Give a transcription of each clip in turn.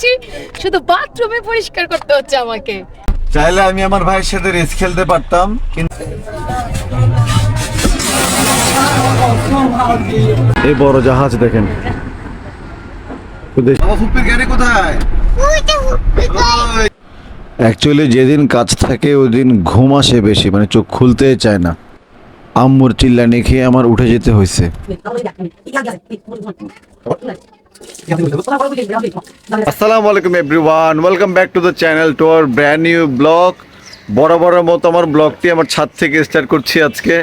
যাচ্ছি, শুধু বাথরুমে পরিষ্কার করতে হচ্ছে আমাকে। চাইলে আমি আমার ভাইয়ের সাথে রেস খেলতে পারতাম, কিন্তু এই বড় জাহাজ দেখেন। গাড়ি কোথায়? অ্যাকচুয়ালি যেদিন কাজ থাকে ওই দিন ঘুম আসে বেশি, মানে চোখ খুলতে চায় না। আম্মুর চিল্লানি খেয়ে আমার উঠে যেতে হয়েছে। আসসালামু আলাইকুম everyone, welcome back to the channel, to our brand new blog. বরাবরের মতো আমার ব্লগটি আমার ছাদ থেকে স্টার্ট করছি আজকে।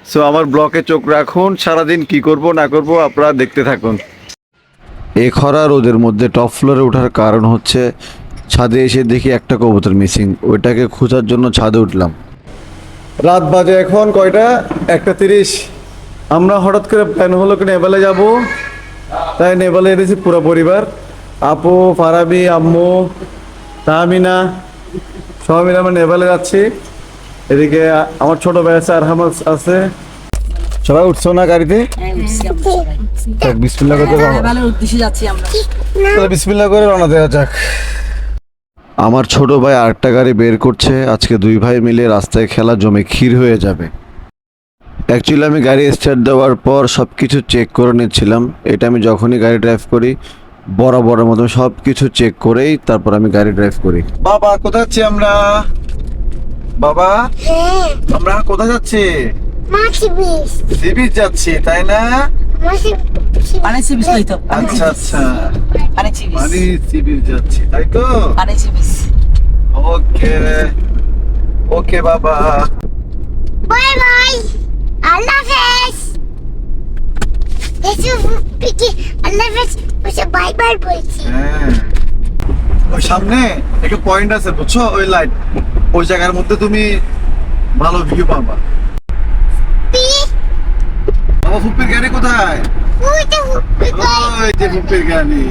সো আমার ব্লগে চোখ রাখুন, সারাদিন কি করব না করব আপনারা দেখতে থাকুন। এই খরা রোদের মধ্যে টপ ফ্লোরে ওঠার কারণ হচ্ছে ছাদে এসে দেখি একটা কবুতর মিসিং, ওইটাকে খোঁজার জন্য ছাদে উঠলাম। রাত বাজে এখন কয়টা? 1:30। আমরা হঠাৎ করে প্ল্যান হলো কি নেপালে যাব, তাই নেপালে এনেছি পুরো পরিবার। আপু, ফারাবি, আম্মু, তাহমিনা সবাই মিলে আমরা নেপালে যাচ্ছি। এদিকে আমার ছোট ভাই আছে, আরহাম আছে। সবাই উঠছো না গাড়িতে? বিসমিল্লাহ করে বিসমিল্লাহ করে রওনা দেওয়া যাক। আমার ছোট ভাই আরেকটা গাড়ি বের করছে। আজকে দুই ভাই মিলে রাস্তায় খেলা জমে ক্ষীর হয়ে যাবে। অ্যাকচুয়ালি আমি গাড়ি স্টার্ট দেওয়ার পর সব কিছু চেক করে নিচ্ছিলাম। এটা আমি যখনই গাড়ি ড্রাইভ করি বরাবরের মতো সব কিছু চেক করেই তারপর আমি গাড়ি ড্রাইভ করি। বাবা কোথায় যাচ্ছি আমরা? বাবা আমরা কোথায় যাচ্ছি? সি বিচ যাচ্ছি, তাই না? আচ্ছা আচ্ছা, মানে সি বিচ যাচ্ছি, তাই তো? ওকে ওকে বাবা, বাই বাই, আল্লাহ হাফেজ। এসব পিকি আল্লাহ হাফেজ বসে বাই বাই বলছি। হ্যাঁ, ওই সামনে একটা পয়েন্ট আছে বুঝছো, ওই লাইট, ওই জায়গার মধ্যে তুমি ভালো ভিউ পাবা। বাবা ফুপির গাড়ি কোথায়? ওই যে ফুপির গাড়ি।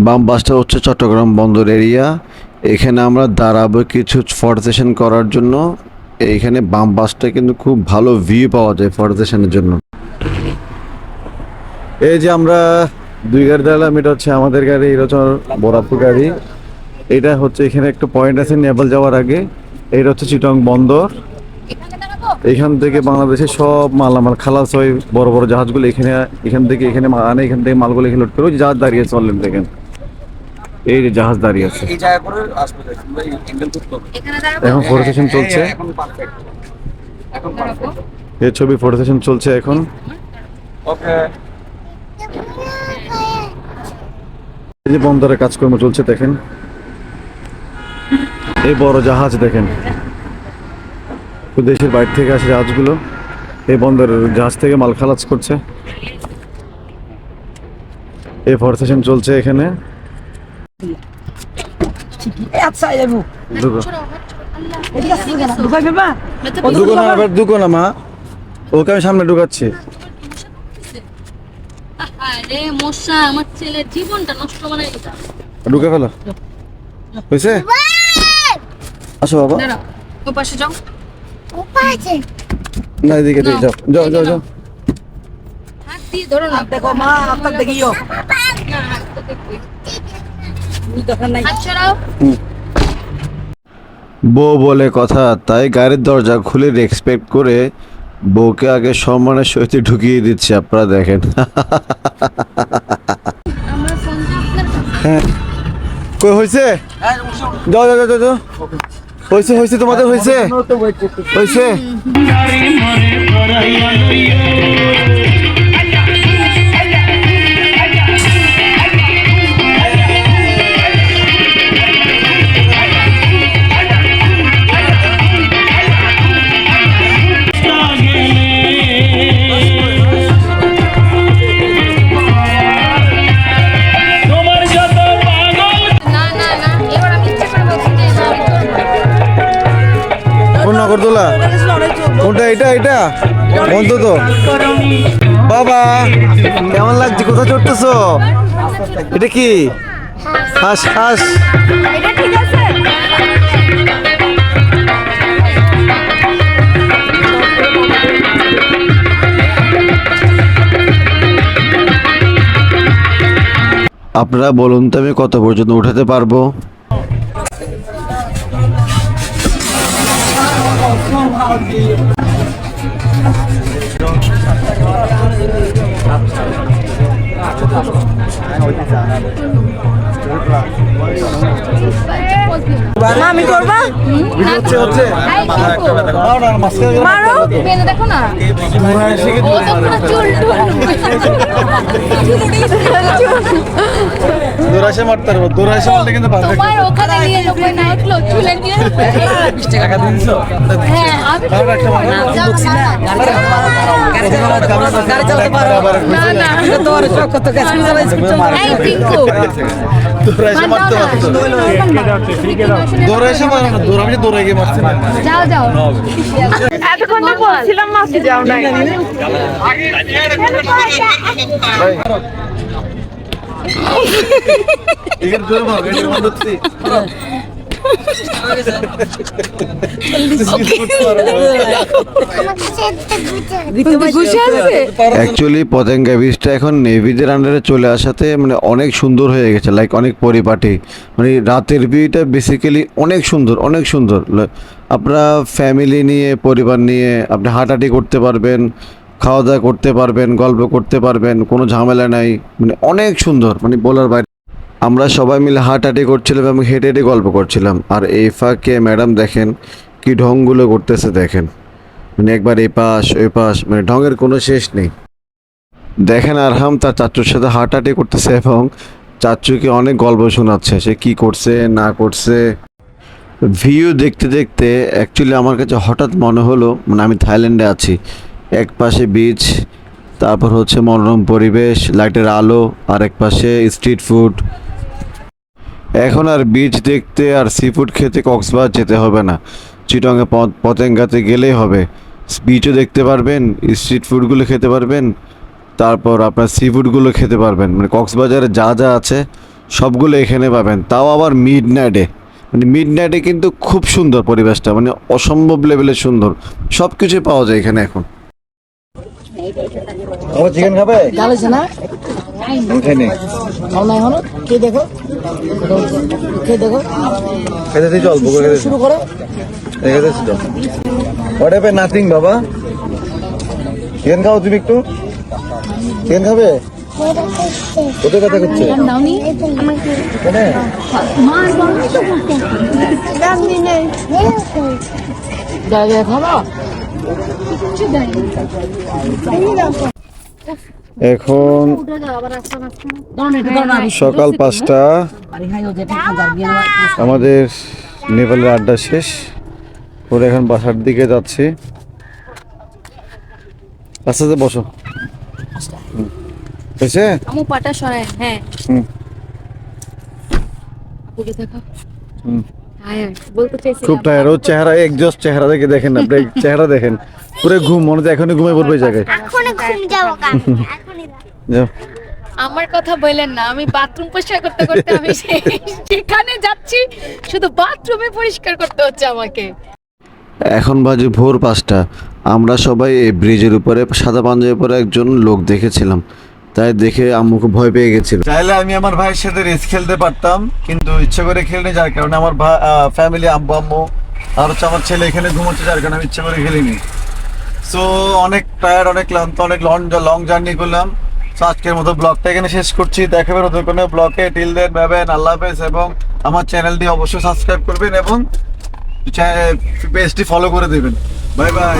বাম বাসটা হচ্ছে চট্টগ্রাম বন্দর এরিয়া। এখানে আমরা দাঁড়াবো কিছু ফটো সেশন করার জন্য। এইখানে বাম বাসটা কিন্তু খুব ভালো ভিউ পাওয়া যায় ফটো সেশনের জন্য। এই যে আমরা দুই গাড়ি দাঁড়ালাম, এটা হচ্ছে আমাদের গাড়ি, এটা হচ্ছে বরাপুর গাড়ি। এটা হচ্ছে এখানে একটা পয়েন্ট আছে নেপাল যাওয়ার আগে। এটা হচ্ছে চিটং বন্দর। এখান থেকে বাংলাদেশের সব মালামাল খালাস হয়, বড় বড় জাহাজগুলো এখান থেকে আনে, এখান থেকে মালগুলো এখানে লোড করে। ওই জাহাজ দাঁড়িয়ে আছে অলরেডি, দেখেন এই যে জাহাজ দাঁড়িয়ে আছে। এখন ফটো সেশন চলছে, এই ছবি ফটো সেশন চলছে এখন। এই যে বন্দরের কাজকর্ম চলছে দেখেন। এই বড় জাহাজ দেখেন, দেশের বাইরে থেকে আসে জাহাজগুলো এই বন্দরের জাহাজ থেকে মাল খালাস করছে। এই ফটো সেশন চলছে এখানে। মা ওকে আমি সামনে ঢুকাচ্ছি। আমার ছেলের জীবনটা নষ্ট বানাই দিতা। ঢুকে ফেলো, হয়েছে? আসো বাবা, ওই পাশে যাও। উপাছে না এদিকে যাও যাও যাও যাও। হাত দিয়ে ধরো না, দেখো মা আপনার দেখিও না, হাত তো দেখি দরকার নাই, হাত ছড়াও। বউ বলে কথা, তাই গাড়ির দরজা খুলে রেসপেক্ট করে বউকে আগে সম্মানের সহিত ঢুকিয়ে দিচ্ছে। আপনারা দেখেন। হ্যাঁ, কই হয়েছে? যাও যাও যাও যাও, হয়েছে হয়েছে, তোমাদের হয়েছে হয়েছে। নাগরদোলা কোনটা? এটা এটা বন্ধ তো। বাবা কেমন লাগছে? কোথায় চড়তেছো? এটা কি? হাঁস হাঁস। আপনারা বলুন তো আমি কত পর্যন্ত উঠাতে পারবো? আমি করবা মারো দেখো না ও তো পুরো চুল দৌড়াইছে মারতে পারবো, দৌড়াইছে মারলে কিন্তু পারফেক্ট। তোমার ওখানে নিয়ে লোকে না উঠলো চুলে নিয়ে 20 টাকা দিনছো হ্যাঁ আমি না না তোর শখ কত গেছে এই পিঙ্কু দৌড়াইছে মারতে পারতো, দৌড়াইছে মারো না, দৌড়াবে দৌড়াই গিয়ে মারছে না। যাও যাও এতক্ষণ তো বলছিলাম মাসে যাও নাই এখানে জোরে মারো, এখানে বন্ধ হচ্ছে। অ্যাকচুয়ালি পতেঙ্গা বীজটা এখন নেভিদের আন্ডারে চলে আসাতে মানে অনেক সুন্দর হয়ে গেছে, লাইক অনেক পরিপাটি। মানে রাতের ভিউটা বেসিক্যালি অনেক সুন্দর, অনেক সুন্দর। আপনারা ফ্যামিলি নিয়ে, পরিবার নিয়ে আপনি হাঁটাহাঁটি করতে পারবেন, খাওয়া দাওয়া করতে পারবেন, গল্প করতে পারবেন, কোনো ঝামেলা নাই, মানে অনেক সুন্দর, মানে বলার বাইরে। আমরা সবাই মিলে হাঁটাহাঁটি করছিলাম এবং হেঁটে হেঁটে গল্প করছিলাম। আর এই ফাঁকে ম্যাডাম দেখেন কি ঢংগুলো করতেছে, দেখেন মানে একবার এই পাশ ওই পাশ, মানে ঢঙের কোনো শেষ নেই। দেখেন আরহাম তার চাচুর সাথে হাঁটাহাঁটি করতেছে এবং চাচুকে অনেক গল্প শোনাচ্ছে সে কি করছে না করছে। ভিউ দেখতে দেখতে অ্যাকচুয়ালি আমার কাছে হঠাৎ মনে হলো মানে আমি থাইল্যান্ডে আছি। এক পাশে বিচ, তারপর হচ্ছে মনোরম পরিবেশ, লাইটের আলো, আর এক পাশে স্ট্রিট ফুড। এখন আর বিচ দেখতে আর সি ফুড খেতে কক্সবাজার যেতে হবে না, চিটংয়ে পতেঙ্গাতে গেলেই হবে। বিচও দেখতে পারবেন, স্ট্রিট ফুডগুলো খেতে পারবেন, তারপর আপনার সি ফুডগুলো খেতে পারবেন। মানে কক্সবাজারে যা যা আছে সবগুলো এখানে পাবেন, তাও আবার মিড নাইটে। মানে মিড নাইটে কিন্তু খুব সুন্দর পরিবেশটা, মানে অসম্ভব লেভেলের সুন্দর, সব কিছুই পাওয়া যায় এখানে এখন। চিকেন খাবে? গালেছে না এখানে খাও না এখনো কে দেখো কে দেখো খেতে দিই, অল্প করে খেতে শুরু করো রেখে দিচ্ছি তো। What happen? নাথিং বাবা। চিকেন খাও তুমি একটু? চিকেন খাবে? কোথায় কথা করছে? দাওনি এখানে? মার বন্ধ তো করতে দাওনি নেই দাও খাবা কিছু দেয় এখন সকাল 5টা, আমাদের নেপালের আড্ডা শেষ করে এখন বাসার দিকে যাচ্ছি। আস্তে আস্তে বসো, হয়েছে? আমু পাটা সরায় হ্যাঁ হুম আপুকে দেখো হুম। টায়ার্ড বলতে চাইছি খুব টায়ার, ওর চেহারা একজস্ট চেহারা দেখে দেখেন না, ব্রেক চেহারা দেখেন, পুরো ঘুম, মনে হচ্ছে এখনই ঘুমিয়ে পড়বে এই জায়গায়। এখন ঘুম যাবো এখনই যাও। আমার কথা বললেন না, আমি বাথরুম পরিষ্কার করতে করতে আমি সেখানে যাচ্ছি, শুধু বাথরুমে পরিষ্কার করতে হচ্ছে আমাকে। এখন বাজে ভোর 5টা। আমরা সবাই এই ব্রিজের উপরে সাদা পাঞ্জাবি পরে একজন লোক দেখেছিলাম, তাই দেখে আম্মুকে ভয় পেয়ে গেছিল। চাইলে আমি আমার ভাইয়ের সাথে রেস খেলতে পারতাম, কিন্তু ইচ্ছে করে খেলিনি, যার কারণে আমার ফ্যামিলি, আব্বু আম্মু আর হচ্ছে আমার ছেলে এখানে ঘুমোচ্ছে, যার কারণে আমি ইচ্ছে করে খেলিনি। সো অনেক টায়ার্ড, অনেক ক্লান্ত, অনেক লং জার্নি করলাম। সো আজকের মতো ব্লগটা এখানে শেষ করছি। দেখাবে নতুন কোনো ব্লগে। টিল দেন বাই বাই, আল্লাহ হাফেজ। এবং আমার চ্যানেলটি অবশ্যই সাবস্ক্রাইব করবেন এবং পেজটি ফলো করে দেবেন। Bye bye.